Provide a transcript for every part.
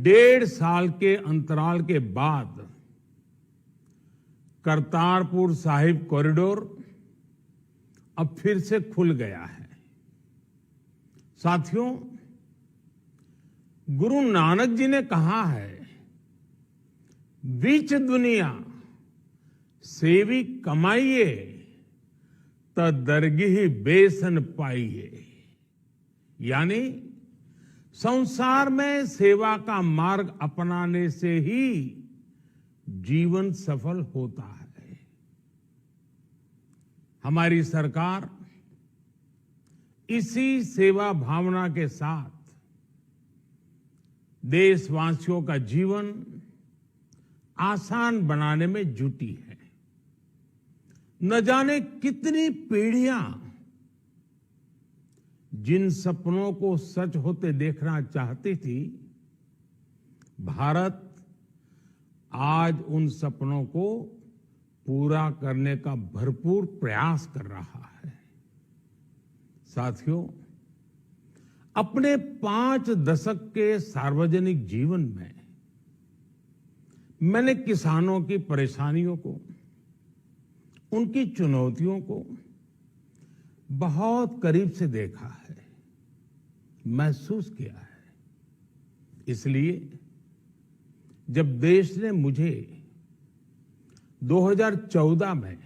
1.5 साल के अंतराल के बाद करतारपुर साहिब कॉरिडोर अब फिर से खुल गया है। साथियों, गुरु नानक जी ने कहा है, बीच दुनिया सेवी कमाइए त दरगिही बेसन पाइए। यानी संसार में सेवा का मार्ग अपनाने से ही जीवन सफल होता है। हमारी सरकार इसी सेवा भावना के साथ देशवासियों का जीवन आसान बनाने में जुटी है। न जाने कितनी पीढ़ियां जिन सपनों को सच होते देखना चाहती थी, भारत आज उन सपनों को पूरा करने का भरपूर प्रयास कर रहा है। साथियों, अपने 5 दशक के सार्वजनिक जीवन में मैंने किसानों की परेशानियों को, उनकी चुनौतियों को बहुत करीब से देखा है, महसूस किया है। इसलिए जब देश ने मुझे 2014 में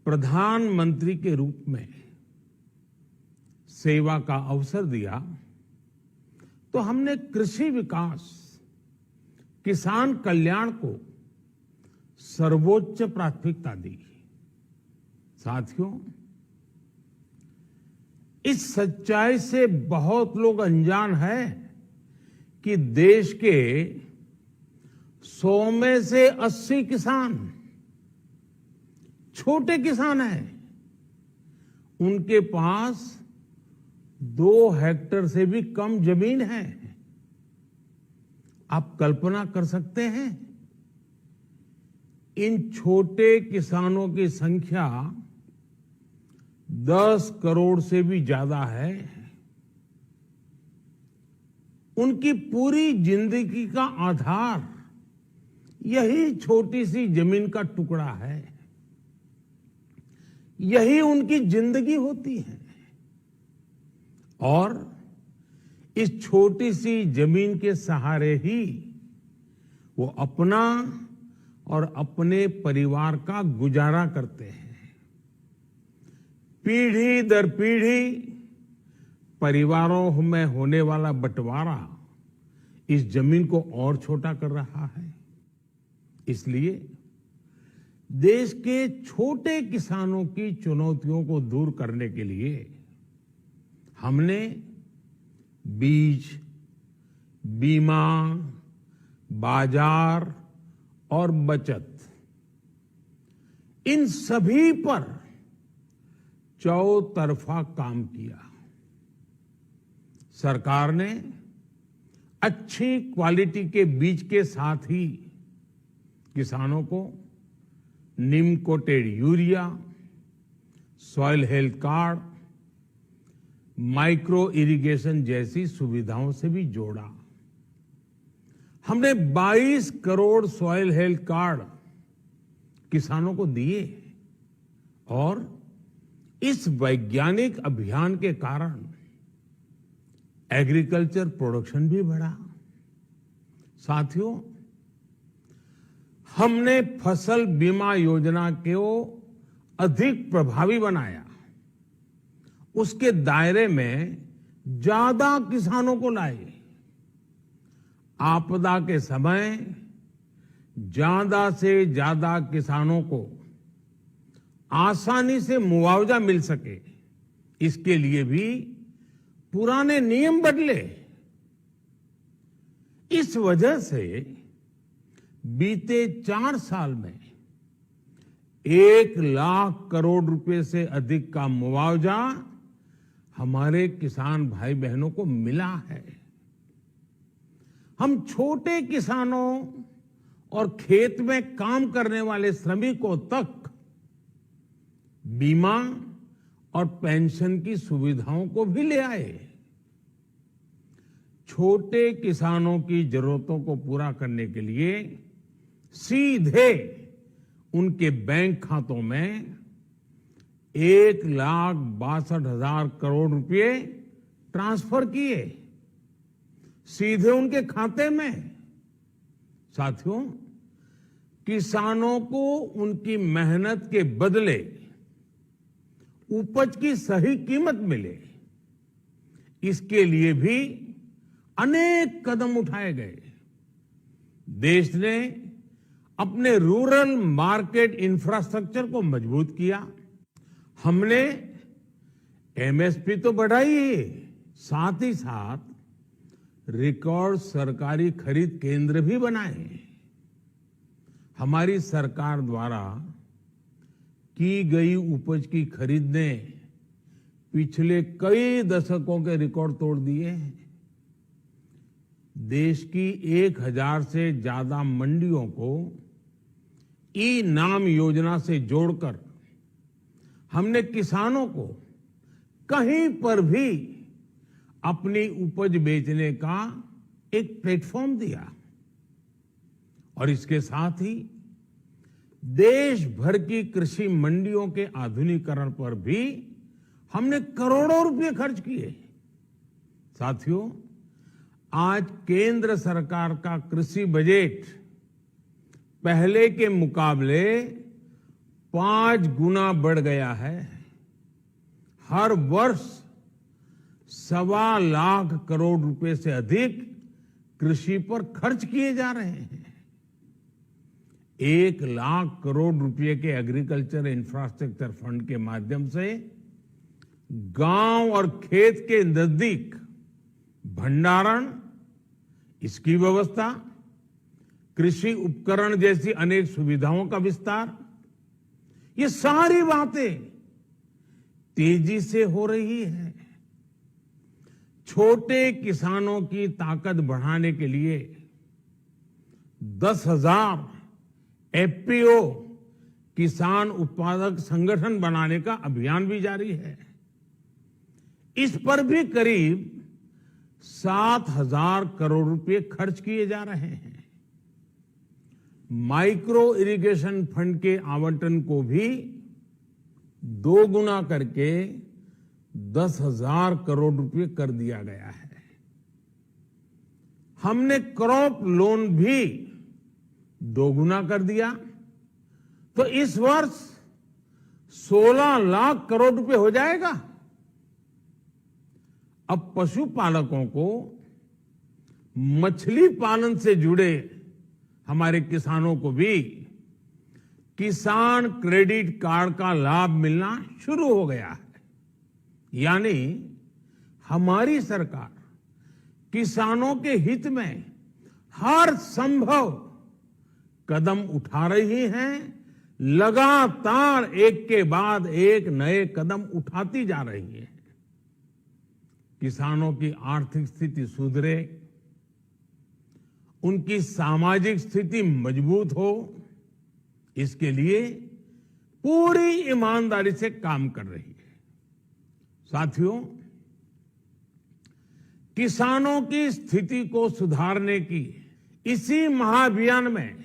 प्रधानमंत्री के रूप में सेवा का अवसर दिया, तो हमने कृषि विकास, किसान कल्याण को सर्वोच्च प्राथमिकता दी। साथियों, इस सच्चाई से बहुत लोग अनजान हैं कि देश के 100 में से 80 किसान छोटे किसान हैं। उनके पास 2 हेक्टेयर से भी कम जमीन है। आप कल्पना कर सकते हैं, इन छोटे किसानों की संख्या 10 करोड़ से भी ज्यादा है। उनकी पूरी जिंदगी का आधार यही छोटी सी जमीन का टुकड़ा है। यही उनकी जिंदगी होती है। और इस छोटी सी जमीन के सहारे ही वो अपना और अपने परिवार का गुजारा करते हैं। पीढ़ी दर पीढ़ी परिवारों में होने वाला बंटवारा इस जमीन को और छोटा कर रहा है। इसलिए देश के छोटे किसानों की चुनौतियों को दूर करने के लिए हमने बीज, बीमा, बाजार और बचत, इन सभी पर चौतरफा काम किया। सरकार ने अच्छी क्वालिटी के बीज के साथ ही किसानों को नीम coated urea, soil health card, micro irrigation जैसी सुविधाओं से भी जोड़ा। हमने 22 करोड़ सॉइल हेल्थ कार्ड किसानों को दिए और इस वैज्ञानिक अभियान के कारण एग्रीकल्चर प्रोडक्शन भी बढ़ा। साथियों, हमने फसल बीमा योजना को अधिक प्रभावी बनाया। उसके दायरे में ज्यादा किसानों को लाए। आपदा के समय ज्यादा से ज्यादा किसानों को आसानी से मुआवजा मिल सके, इसके लिए भी पुराने नियम बदले। इस वजह से बीते 4 साल में 1 लाख करोड़ रुपए से अधिक का मुआवजा हमारे किसान भाई बहनों को मिला है। हम छोटे किसानों और खेत में काम करने वाले श्रमिकों तक बीमा और पेंशन की सुविधाओं को भी ले आए। छोटे किसानों की जरूरतों को पूरा करने के लिए सीधे उनके बैंक खातों में 1,62,000 करोड़ रुपए ट्रांसफर किए, सीधे उनके खाते में। साथियों, किसानों को उनकी मेहनत के बदले उपज की सही कीमत मिले, इसके लिए भी अनेक कदम उठाए गए। देश ने अपने रूरल मार्केट इंफ्रास्ट्रक्चर को मजबूत किया। हमने एमएसपी तो बढ़ाई ही, साथ ही साथ रिकॉर्ड सरकारी खरीद केंद्र भी बनाए। हमारी सरकार द्वारा की गई उपज की खरीद ने पिछले कई दशकों के रिकॉर्ड तोड़ दिए हैं। देश की 1,000 से ज्यादा मंडियों को ई नाम योजना से जोड़कर हमने किसानों को कहीं पर भी अपनी उपज बेचने का एक प्लेटफॉर्म दिया। और इसके साथ ही देश भर की कृषि मंडियों के आधुनिकीकरण पर भी हमने करोड़ों रुपए खर्च किए। साथियों, आज केंद्र सरकार का कृषि बजट पहले के मुकाबले 5 गुना बढ़ गया है। हर वर्ष 1.25 लाख करोड़ रुपए से अधिक कृषि पर खर्च किए जा रहे हैं। 1 लाख करोड़ रुपए के एग्रीकल्चर इंफ्रास्ट्रक्चर फंड के माध्यम से गांव और खेत के नजदीक भंडारण, इसकी व्यवस्था, कृषि उपकरण जैसी अनेक सुविधाओं का विस्तार, ये सारी बातें तेजी से हो रही है। छोटे किसानों की ताकत बढ़ाने के लिए 10,000 एफपीओ किसान उत्पादक संगठन बनाने का अभियान भी जारी है। इस पर भी करीब 7,000 करोड़ रुपए खर्च किए जा रहे हैं। माइक्रो इरिगेशन फंड के आवंटन को भी 2 गुना करके 10,000 करोड़ रुपए कर दिया गया है। हमने क्रॉप लोन भी 2 गुना कर दिया, तो इस वर्ष 16 लाख करोड़ रुपए हो जाएगा। अब पशुपालकों को मछली पालन से जुड़े हमारे किसानों को भी किसान क्रेडिट कार्ड का लाभ मिलना शुरू हो गया है। यानी हमारी सरकार किसानों के हित में हर संभव कदम उठा रही है, लगातार एक के बाद एक नए कदम उठाती जा रही है। किसानों की आर्थिक स्थिति सुधरे, उनकी सामाजिक स्थिति मजबूत हो, इसके लिए पूरी ईमानदारी से काम कर रही है। साथियों, किसानों की स्थिति को सुधारने की इसी महाअभियान में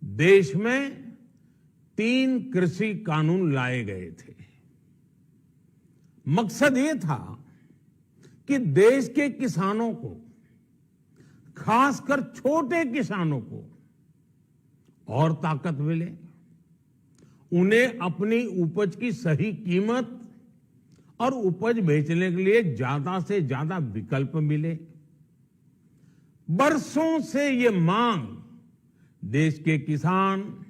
देश में 3 कृषि कानून लाए गए थे। मकसद ये था कि देश के किसानों को, खासकर छोटे किसानों को और ताकत मिले, उन्हें अपनी उपज की सही कीमत और उपज बेचने के लिए ज्यादा से ज्यादा विकल्प मिले। बरसों से ये मांग देश के किसान,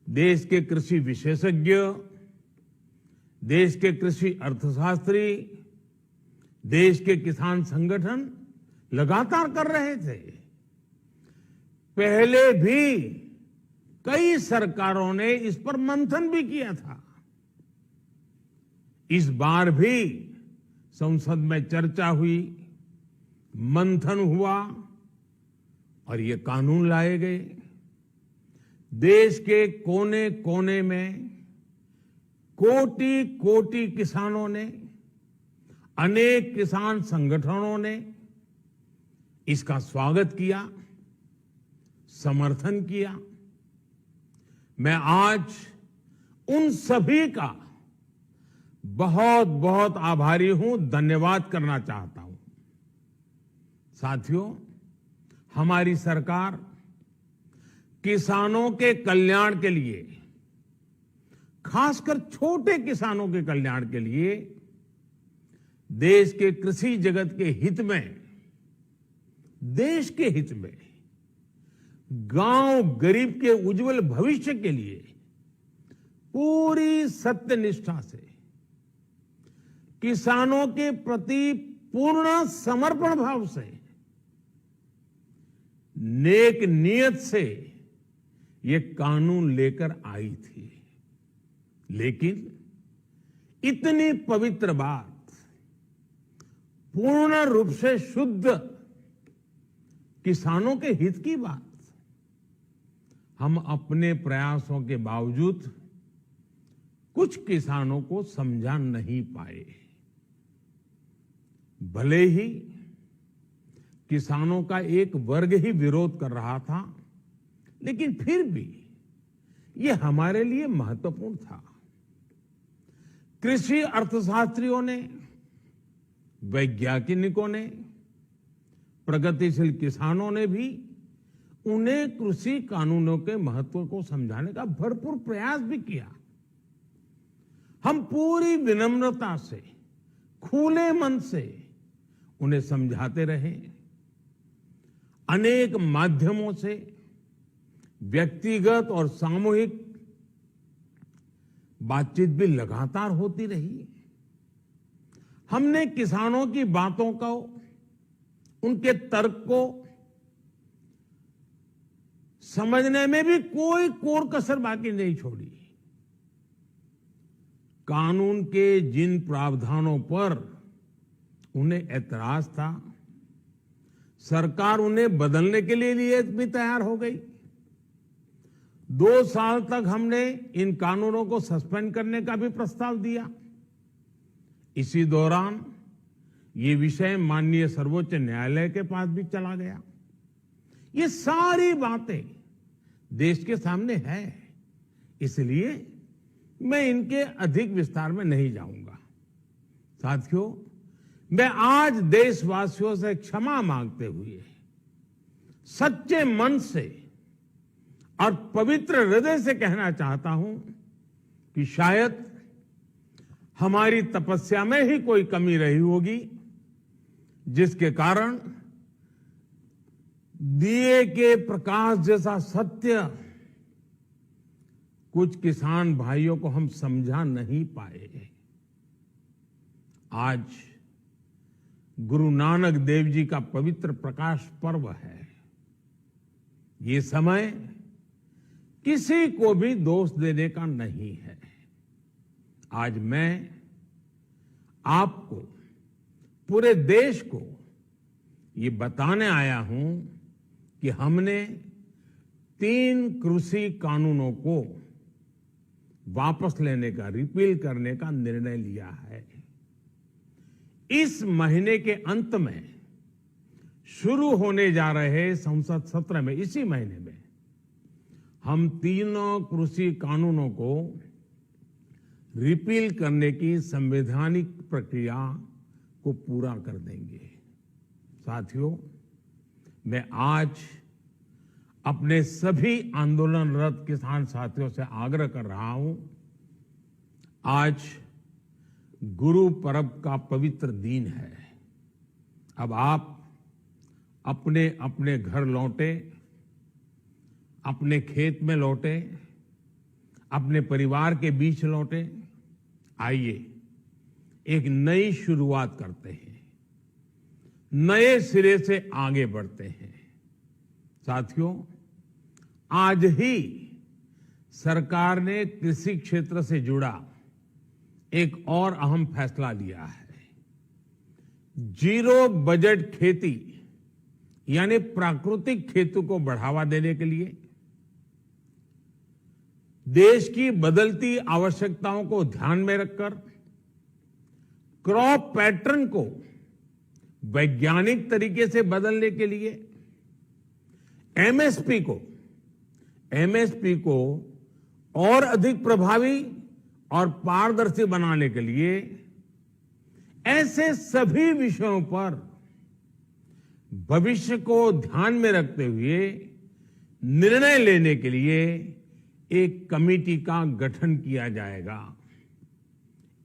देश के कृषि विशेषज्ञ, देश के कृषि अर्थशास्त्री, देश के किसान संगठन लगातार कर रहे थे। पहले भी कई सरकारों ने इस पर मंथन भी किया था। इस बार भी संसद में चर्चा हुई, मंथन हुआ और ये कानून लाए गए। देश के कोने कोने में कोटि कोटि किसानों ने, अनेक किसान संगठनों ने इसका स्वागत किया, समर्थन किया। मैं आज उन सभी का बहुत बहुत आभारी हूं, धन्यवाद करना चाहता हूं। साथियों, हमारी सरकार किसानों के कल्याण के लिए, खासकर छोटे किसानों के कल्याण के लिए, देश के कृषि जगत के हित में, देश के हित में, गांव गरीब के उज्जवल भविष्य के लिए पूरी सत्यनिष्ठा से, किसानों के प्रति पूर्ण समर्पण भाव से, नेक नियत से ये कानून लेकर आई थी। लेकिन इतनी पवित्र बात, पूर्ण रूप से शुद्ध किसानों के हित की बात, हम अपने प्रयासों के बावजूद कुछ किसानों को समझा नहीं पाए। भले ही किसानों का एक वर्ग ही विरोध कर रहा था, लेकिन फिर भी ये हमारे लिए महत्वपूर्ण था। कृषि अर्थशास्त्रियों ने, वैज्ञानिकों ने, प्रगतिशील किसानों ने भी उन्हें कृषि कानूनों के महत्व को समझाने का भरपूर प्रयास भी किया। हम पूरी विनम्रता से, खुले मन से उन्हें समझाते रहे। अनेक माध्यमों से व्यक्तिगत और सामूहिक बातचीत भी लगातार होती रही। हमने किसानों की बातों को, उनके तर्क को समझने में भी कोई कोर कसर बाकी नहीं छोड़ी। कानून के जिन प्रावधानों पर उन्हें ऐतराज था, सरकार उन्हें बदलने के लिए भी तैयार हो गई। 2 साल तक हमने इन कानूनों को सस्पेंड करने का भी प्रस्ताव दिया। इसी दौरान ये विषय माननीय सर्वोच्च न्यायालय के पास भी चला गया। ये सारी बातें देश के सामने है, इसलिए मैं इनके अधिक विस्तार में नहीं जाऊंगा। साथियों, मैं आज देशवासियों से क्षमा मांगते हुए सच्चे मन से और पवित्र हृदय से कहना चाहता हूं कि शायद हमारी तपस्या में ही कोई कमी रही होगी, जिसके कारण दिए के प्रकाश जैसा सत्य कुछ किसान भाइयों को हम समझा नहीं पाए। आज गुरु नानक देव जी का पवित्र प्रकाश पर्व है। ये समय किसी को भी दोष देने का नहीं है। आज मैं आपको, पूरे देश को ये बताने आया हूं कि हमने 3 कृषि कानूनों को वापस लेने का, रिपील करने का निर्णय लिया है। इस महीने के अंत में शुरू होने जा रहे संसद सत्र में, इसी महीने में, हम 3 कृषि कानूनों को रिपील करने की संवैधानिक प्रक्रिया को पूरा कर देंगे। साथियों, मैं आज अपने सभी आंदोलनरत किसान साथियों से आग्रह कर रहा हूं, आज गुरु पर्व का पवित्र दिन है। अब आप अपने अपने घर लौटे, अपने खेत में लौटे, अपने परिवार के बीच लौटे। आइए एक नई शुरुआत करते हैं, नए सिरे से आगे बढ़ते हैं। साथियों, आज ही सरकार ने कृषि क्षेत्र से जुड़ा एक और अहम फैसला लिया है। जीरो बजट खेती यानी प्राकृतिक खेती को बढ़ावा देने के लिए, देश की बदलती आवश्यकताओं को ध्यान में रखकर क्रॉप पैटर्न को वैज्ञानिक तरीके से बदलने के लिए एमएसपी को और अधिक प्रभावी और पारदर्शी बनाने के लिए ऐसे सभी विषयों पर भविष्य को ध्यान में रखते हुए निर्णय लेने के लिए एक कमेटी का गठन किया जाएगा।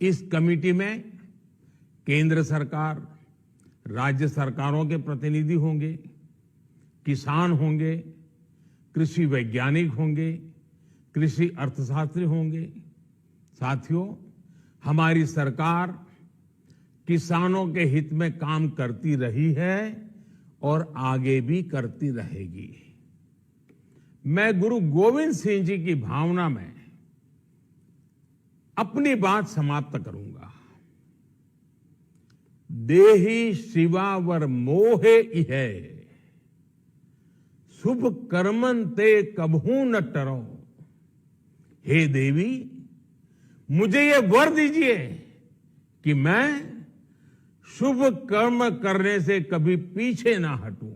इस कमेटी में केंद्र सरकार, राज्य सरकारों के प्रतिनिधि होंगे, किसान होंगे, कृषि वैज्ञानिक होंगे, कृषि अर्थशास्त्री होंगे। साथियों, हमारी सरकार किसानों के हित में काम करती रही है और आगे भी करती रहेगी। मैं गुरु गोविंद सिंह जी की भावना में अपनी बात समाप्त करूंगा। देहि शिवावर मोहे इहे, शुभ कर्मन ते कबहू न टरो। हे देवी, मुझे ये वर दीजिए कि मैं शुभ कर्म करने से कभी पीछे ना हटूं।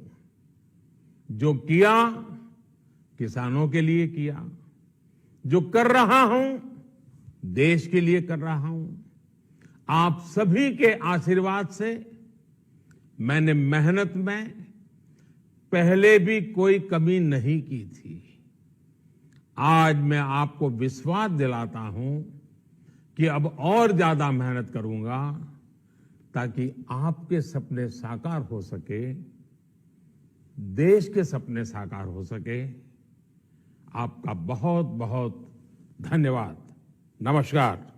जो किया किसानों के लिए किया, जो कर रहा हूं देश के लिए कर रहा हूं। आप सभी के आशीर्वाद से मैंने मेहनत में पहले भी कोई कमी नहीं की थी। आज मैं आपको विश्वास दिलाता हूं कि अब और ज्यादा मेहनत करूंगा ताकि आपके सपने साकार हो सके, देश के सपने साकार हो सके। आपका बहुत बहुत धन्यवाद। नमस्कार।